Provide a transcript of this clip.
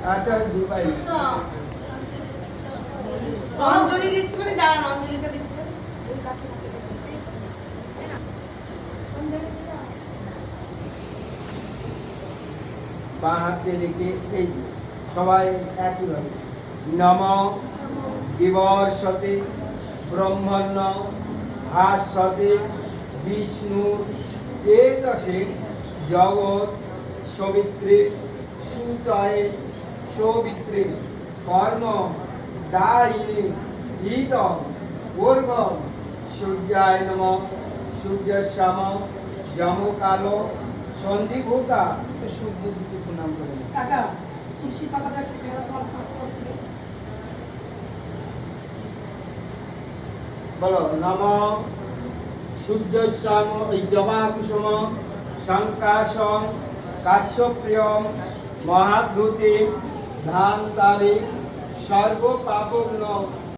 আচ্ছা দুবাই অঞ্জলি দিচ্ছে মানে দাঁড়ান অঞ্জলিটা দিচ্ছে বাঁ হাতে রেখে এই যে সবাই একইভাবে নম বিবর্ষতে ব্রহ্মণ্য ভাস্বতে বিষ্ণু এতসে জগৎ সবিত্রে সুচয়ে সৌবিত্রে কর্ম দায়িনী হিতম পূর্বম সূর্যায় নম সূর্যশ্যাম যমকালো সন্ধিভূতা সূর্য দিকে প্রণাম করে কাকা তুলসী পাতাটা একটু খেলা তোমার করছে বলো নম সূর্যশ্যাম জবা কুসুম শঙ্কাশং কাশ্যপ্রিয়ম মহাদ্ভুতি ধান তারিক সর্ব পাপগ্ন